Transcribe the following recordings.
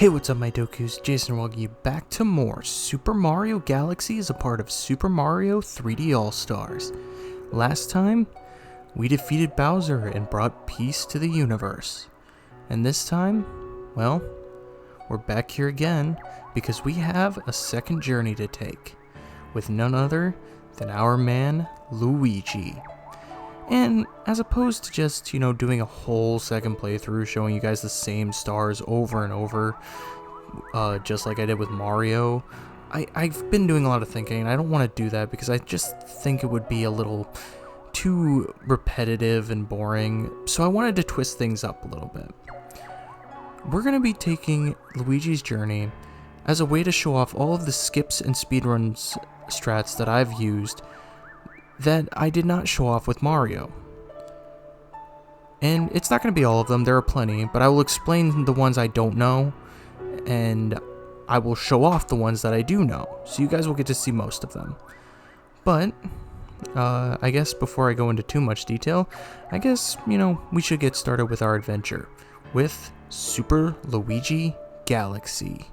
Hey, what's up my Dokus? Jason welcoming you back to more Super Mario Galaxy as a part of Super Mario 3D All-Stars. Last time, we defeated Bowser and brought peace to the universe. And this time, well, we're back here again because we have a second journey to take with none other than our man, Luigi. And as opposed to just, doing a whole second playthrough showing you guys the same stars over and over, just like I did with Mario, I've been doing a lot of thinking, and I don't want to do that because I just think it would be a little too repetitive and boring, so I wanted to twist things up a little bit. We're going to be taking Luigi's journey as a way to show off all of the skips and speedruns strats that I've used that I did not show off with Mario. And it's not going to be all of them, there are plenty, but I will explain the ones I don't know, and I will show off the ones that I do know, so you guys will get to see most of them. But, I guess before I go into too much detail, I guess, we should get started with our adventure, with Super Luigi Galaxy.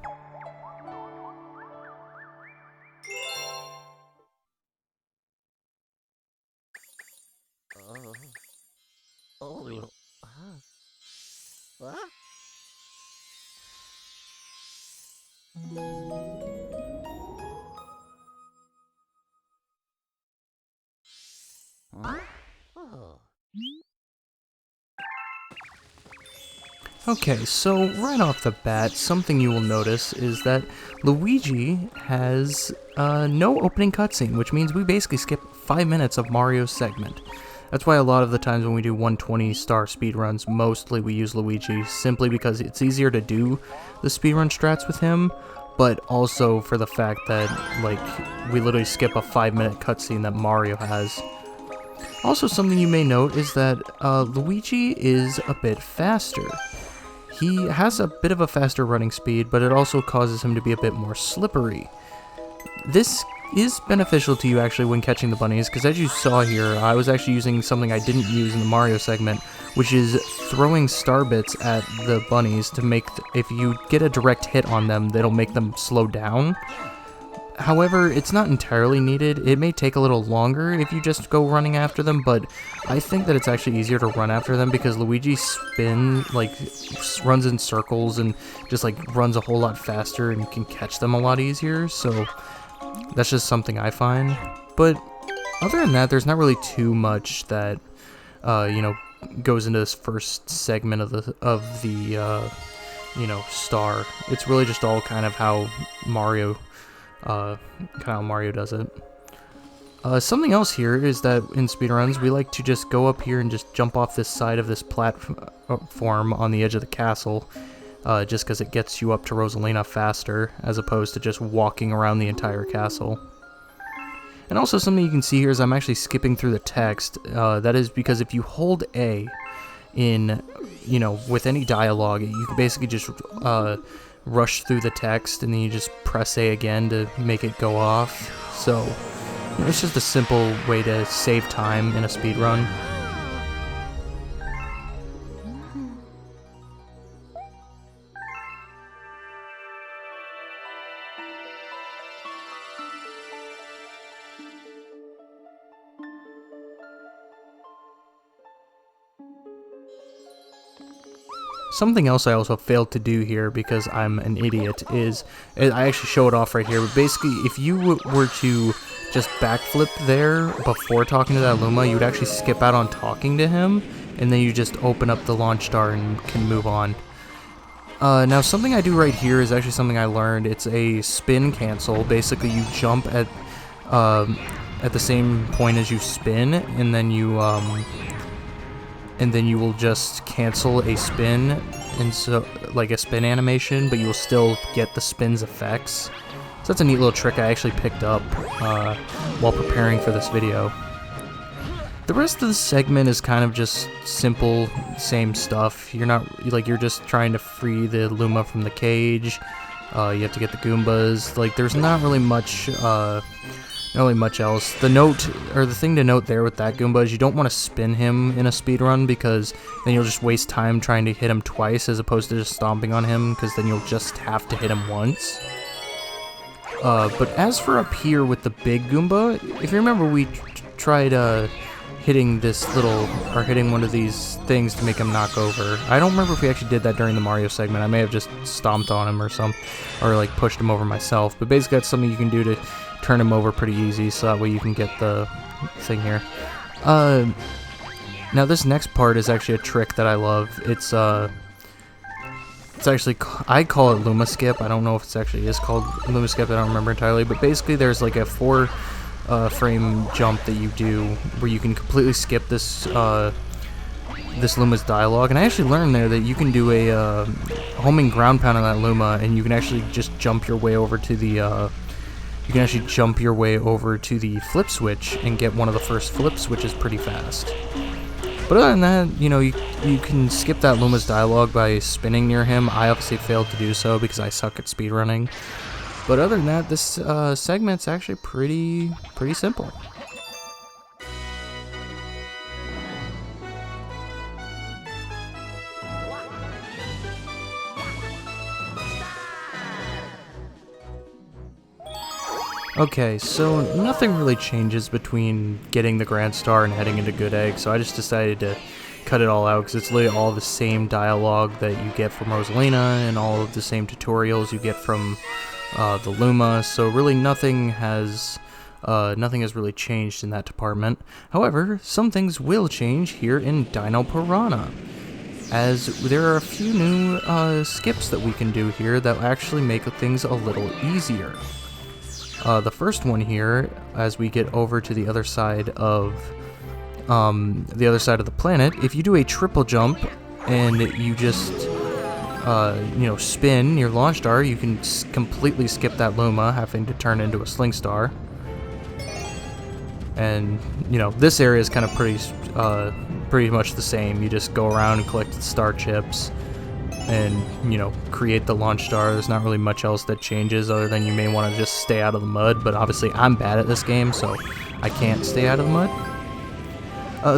Okay, so right off the bat, something you will notice is that Luigi has no opening cutscene, which means we basically skip 5 minutes of Mario's segment. That's why a lot of the times when we do 120-star speedruns, mostly we use Luigi, simply because it's easier to do the speedrun strats with him, but also for the fact that, we literally skip a 5-minute cutscene that Mario has. Also, something you may note is that Luigi is a bit faster. He has a bit of a faster running speed, but it also causes him to be a bit more slippery. This is beneficial to you actually when catching the bunnies, because as you saw here, I was actually using something I didn't use in the Mario segment, which is throwing star bits at the bunnies to make, if you get a direct hit on them, that'll make them slow down. However, it's not entirely needed. It may take a little longer if you just go running after them, but I think that it's actually easier to run after them because Luigi runs in circles and just runs a whole lot faster and can catch them a lot easier, so that's just something I find. But other than that, there's not really too much that, goes into this first segment of the star. It's really just all kind of how Mario does it. Something else here is that in speedruns, we like to just go up here and just jump off this side of this platform on the edge of the castle, just because it gets you up to Rosalina faster, as opposed to just walking around the entire castle. And also something you can see here is I'm actually skipping through the text. That is because if you hold A in, with any dialogue, you can basically just rush through the text, and then you just press A again to make it go off. So it's just a simple way to save time in a speedrun. Something else I also failed to do here because I'm an idiot is, I actually show it off right here, but basically if you were to just backflip there before talking to that Luma, you would actually skip out on talking to him, and then you just open up the launch star and can move on. Now something I do right here is actually something I learned. It's a spin cancel. Basically you jump at the same point as you spin, and then you will just cancel a spin, and so a spin animation, but you will still get the spin's effects. So that's a neat little trick I actually picked up while preparing for this video. The rest of the segment is kind of just simple, same stuff. You're not you're just trying to free the Luma from the cage. You have to get the Goombas. There's not really much Not really much else. The note, or the thing to note there with that Goomba is you don't want to spin him in a speedrun, because then you'll just waste time trying to hit him twice as opposed to just stomping on him, because then you'll just have to hit him once. But as for up here with the big Goomba, if you remember, we tried hitting this little, or hitting one of these things to make him knock over. I don't remember if we actually did that during the Mario segment. I may have just stomped on him or like pushed him over myself. But basically that's something you can do to turn him over pretty easy, so that way you can get the thing here. Now this next part is actually a trick that I love. It's actually, I call it Luma Skip. I don't know if it actually is called Luma Skip, I don't remember entirely, but basically there's like a 4-frame jump that you do where you can completely skip this this Luma's dialogue, and I actually learned there that you can do a homing ground pound on that Luma, and you can actually just jump your way over to the flip switch and get one of the first flip switches pretty fast. But other than that, you know, you can skip that Luma's dialogue by spinning near him. I obviously failed to do so because I suck at speedrunning. But other than that, this segment's actually pretty simple. Okay, so nothing really changes between getting the Grand Star and heading into Good Egg, so I just decided to cut it all out because it's literally all the same dialogue that you get from Rosalina and all of the same tutorials you get from the Luma, so really nothing has really changed in that department. However, some things will change here in Dino Piranha, as there are a few new skips that we can do here that will actually make things a little easier. The first one here, as we get over to the other side of the planet, if you do a triple jump and you just spin your launch star, you can completely skip that Luma, having to turn into a Sling Star. And this area is kind of pretty much the same. You just go around and collect the star chips and create the launch star. There's not really much else that changes other than you may want to just stay out of the mud, but obviously I'm bad at this game, so I can't stay out of the mud.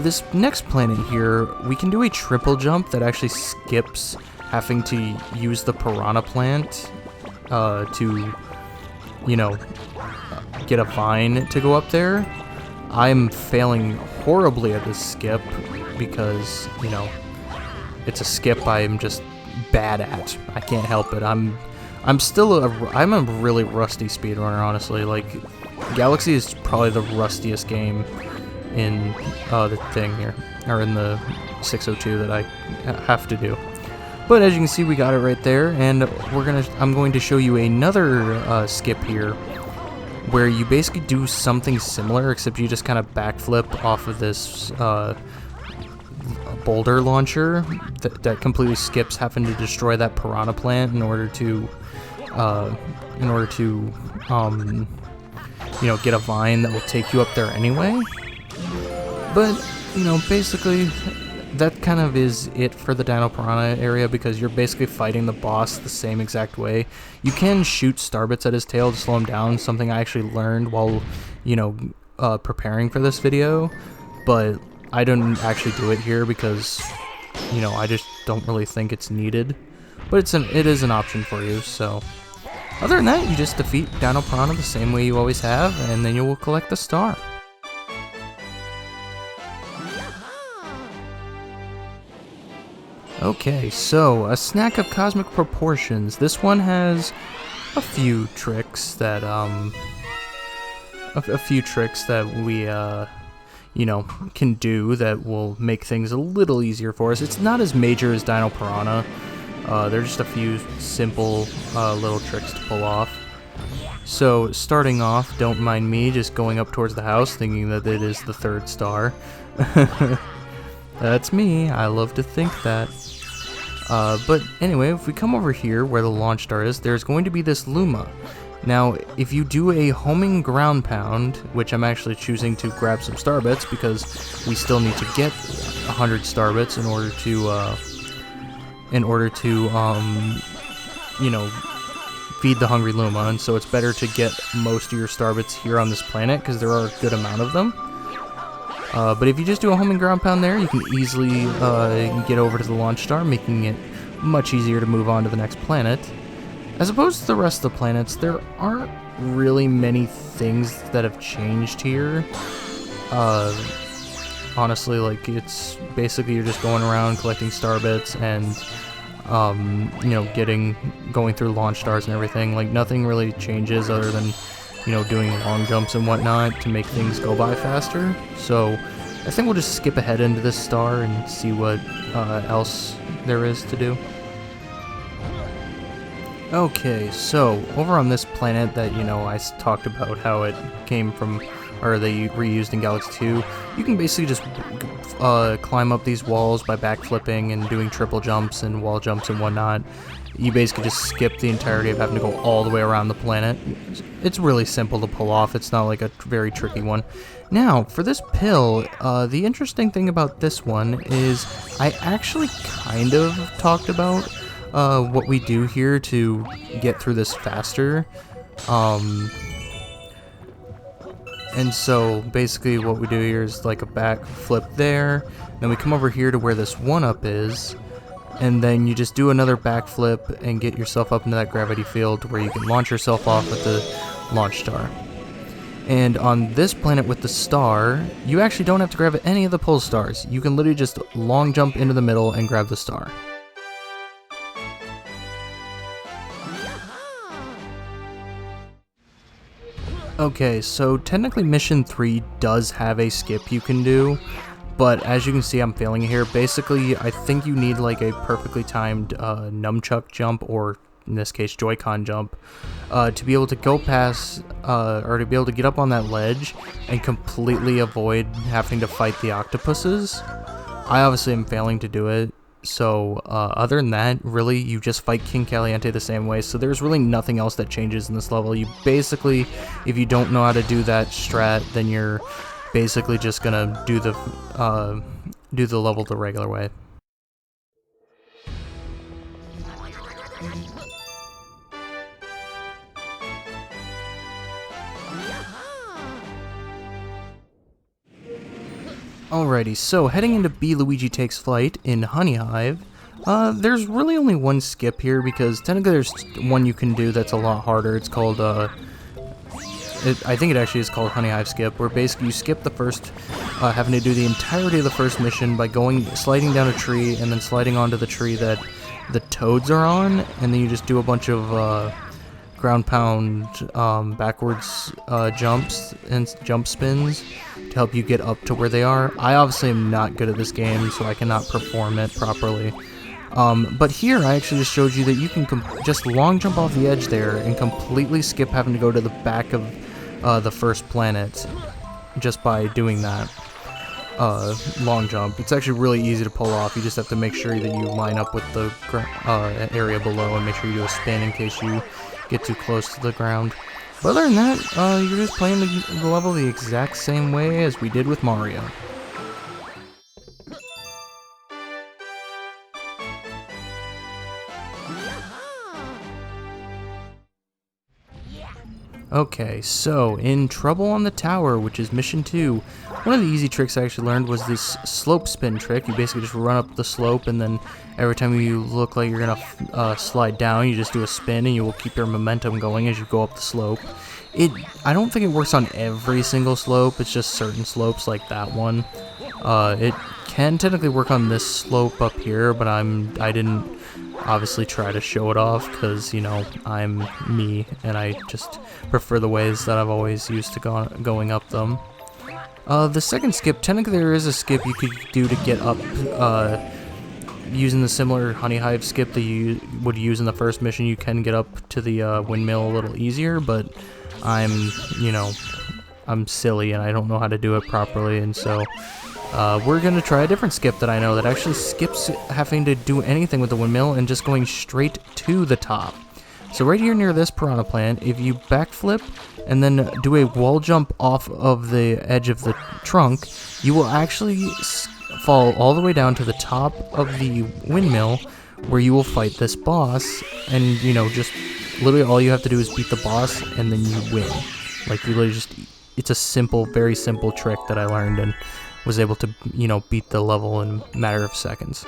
This next planet here, we can do a triple jump that actually skips having to use the Piranha Plant to get a vine to go up there. I'm failing horribly at this skip because it's a skip I'm just bad at. I can't help it. I'm a really rusty speedrunner, honestly. Like, Galaxy is probably the rustiest game in the thing here, or in the 602 that I have to do. But as you can see, we got it right there, and I'm going to show you another skip here, where you basically do something similar, except you just kind of backflip off of this boulder launcher that completely skips having to destroy that Piranha Plant in order to get a vine that will take you up there anyway. But basically that kind of is it for the Dino Piranha area, because you're basically fighting the boss the same exact way. You can shoot starbits at his tail to slow him down, something I actually learned while preparing for this video, but I didn't actually do it here because I just don't really think it's needed, but it is an option for you. So other than that, you just defeat Dino Piranha the same way you always have, and then you will collect the star. Okay, so a snack of cosmic proportions. This one has a few tricks that we can do that will make things a little easier for us. It's not as major as Dino Piranha. There's just a few simple little tricks to pull off. So starting off, don't mind me just going up towards the house thinking that it is the third star. That's me, I love to think that. But anyway, if we come over here where the launch star is, there's going to be this Luma. Now, if you do a homing ground pound, which I'm actually choosing to grab some starbits because we still need to get 100 starbits in order to feed the hungry Luma, and so it's better to get most of your star bits here on this planet because there are a good amount of them. But if you just do a homing ground pound there, you can easily get over to the launch star, making it much easier to move on to the next planet. As opposed to the rest of the planets, there aren't really many things that have changed here. Honestly, like, it's basically you're just going around collecting star bits and, you know, going through launch stars and everything. Like, nothing really changes other than, you know, doing long jumps and whatnot to make things go by faster. So I think we'll just skip ahead into this star and see what else there is to do. Okay, so over on this planet that, you know, I talked about how it came from, or they reused in Galaxy 2, you can basically just climb up these walls by backflipping and doing triple jumps and wall jumps and whatnot. You basically just skip the entirety of having to go all the way around the planet. It's really simple to pull off. It's not like a very tricky one. Now, for this pill, the interesting thing about this one is I actually kind of talked about what we do here to get through this faster. And so basically what we do here is like a back flip there, then we come over here to where this 1-up is, and then you just do another backflip and get yourself up into that gravity field where you can launch yourself off with the launch star. And on this planet with the star, you actually don't have to grab any of the pull stars. You can literally just long jump into the middle and grab the star. Okay, so technically Mission 3 does have a skip you can do, but as you can see I'm failing here. Basically, I think you need like a perfectly timed nunchuck jump, or in this case Joy-Con jump, to be able to go past, or to be able to get up on that ledge and completely avoid having to fight the octopuses. I obviously am failing to do it. So, other than that, really, you just fight King Caliente the same way, so there's really nothing else that changes in this level. You basically, if you don't know how to do that strat, then you're basically just gonna do the level the regular way. Alrighty, so heading into B Luigi Takes Flight in Honey Hive, there's really only one skip here because technically there's one you can do that's a lot harder. It's called, I think it actually is called Honey Hive Skip, where basically you skip the first, having to do the entirety of the first mission by sliding down a tree and then sliding onto the tree that the toads are on, and then you just do a bunch of, ground pound, backwards, jumps and jump spins to help you get up to where they are. I obviously am not good at this game, so I cannot perform it properly. But here I actually just showed you that you can just long jump off the edge there and completely skip having to go to the back of the first planet just by doing that long jump. It's actually really easy to pull off. You just have to make sure that you line up with the area below and make sure you do a spin in case you get too close to the ground. But other than that, you're just playing the level the exact same way as we did with Mario. Okay, so in Trouble on the Tower, which is Mission 2, one of the easy tricks I actually learned was this slope spin trick. You basically just run up the slope, and then every time you look like you're gonna slide down, you just do a spin, and you will keep your momentum going as you go up the slope. I don't think it works on every single slope, it's just certain slopes like that one. It can technically work on this slope up here, but I didn't obviously try to show it off because, you know, I'm me and I just prefer the ways that I've always used to going up them. The second skip, technically there is a skip you could do to get up using the similar Honey Hive skip that you would use in the first mission. You can get up to the windmill a little easier, but I'm silly and I don't know how to do it properly, and so we're going to try a different skip that I know that actually skips having to do anything with the windmill and just going straight to the top. So right here near this piranha plant, if you backflip and then do a wall jump off of the edge of the trunk, you will actually fall all the way down to the top of the windmill, where you will fight this boss, and, you know, just literally all you have to do is beat the boss, and then you win. Like, literally just, it's a simple, very simple trick that I learned and was able to, you know, beat the level in a matter of seconds.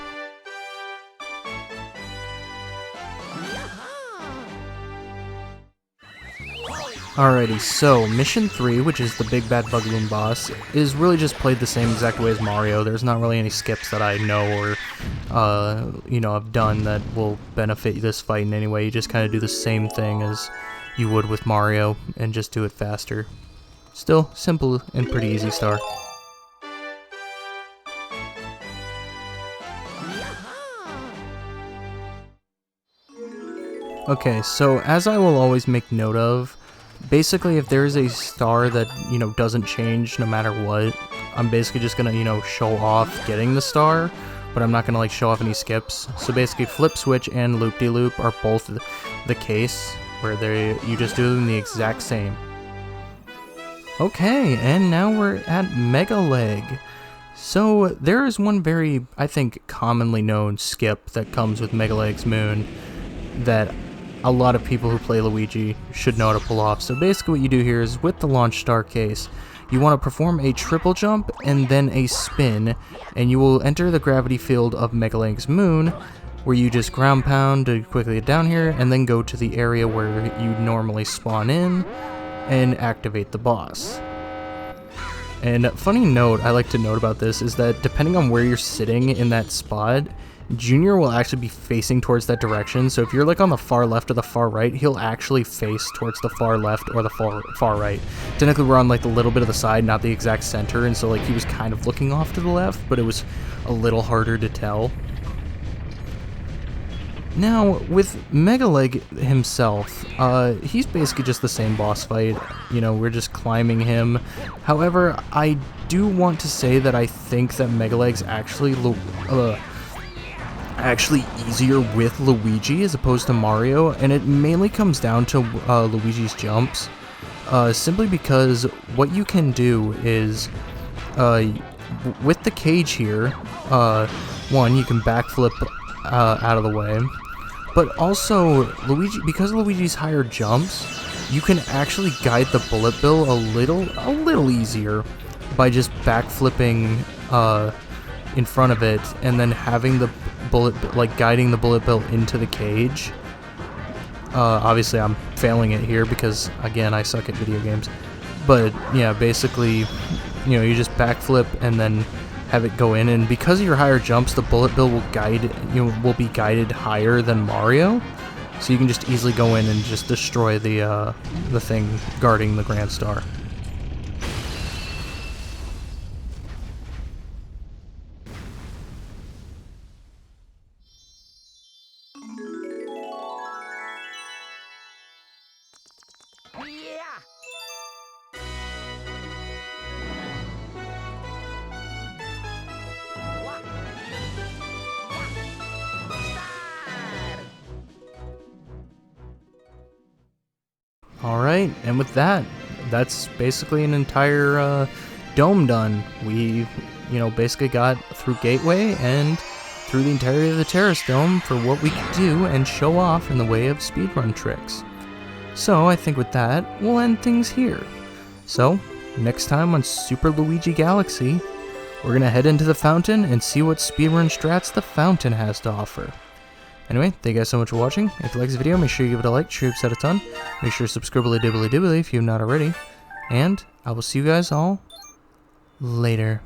Alrighty, so Mission 3, which is the Big Bad Bugloon boss, is really just played the same exact way as Mario. There's not really any skips that I know or, you know, I've done that will benefit this fight in any way. You just kind of do the same thing as you would with Mario, and just do it faster. Still, simple and pretty easy start. Okay, so as I will always make note of, basically if there's a star that, you know, doesn't change no matter what, I'm basically just gonna, you know, show off getting the star, but I'm not gonna like show off any skips. So basically Flip Switch and Loop-de-Loop are both the case, where you just do them the exact same. Okay, and now we're at Mega Leg. So there is one very, I think, commonly known skip that comes with Mega Leg's Moon that a lot of people who play Luigi should know how to pull off. So basically what you do here is, with the launch star case, you want to perform a triple jump and then a spin, and you will enter the gravity field of Mega Leg's Moon, where you just ground pound to quickly get down here, and then go to the area where you normally spawn in and activate the boss. And funny note I like to note about this is that depending on where you're sitting in that spot, Junior will actually be facing towards that direction. So if you're like on the far left or the far right, he'll actually face towards the far left or the far right. Technically we're on like a little bit of the side, not the exact center, and so like he was kind of looking off to the left, but it was a little harder to tell. Now, with Mega Leg himself, he's basically just the same boss fight. You know, we're just climbing him. However, I do want to say that I think that Mega Leg's actually easier with Luigi as opposed to Mario, and it mainly comes down to Luigi's jumps. Simply because what you can do is, with the cage here, one, you can backflip out of the way. But also, because of Luigi's higher jumps, you can actually guide the bullet bill a little easier by just backflipping in front of it, and then having the guiding the bullet bill into the cage. Obviously, I'm failing it here because, again, I suck at video games. But yeah, basically, you know, you just backflip and then have it go in, and because of your higher jumps, the bullet bill will be guided higher than Mario, so you can just easily go in and just destroy the thing guarding the Grand Star. Alright, and with that, that's basically an entire dome done. We, you know, basically got through Gateway and through the entirety of the Terrace Dome for what we could do and show off in the way of speedrun tricks. So I think with that, we'll end things here. So, next time on Super Luigi Galaxy, we're gonna head into the fountain and see what speedrun strats the fountain has to offer. Anyway, thank you guys so much for watching. If you like this video, make sure you give it a like, sure you've said a ton. Make sure to subscribe dibbly dibbly if you've not already. And I will see you guys all later.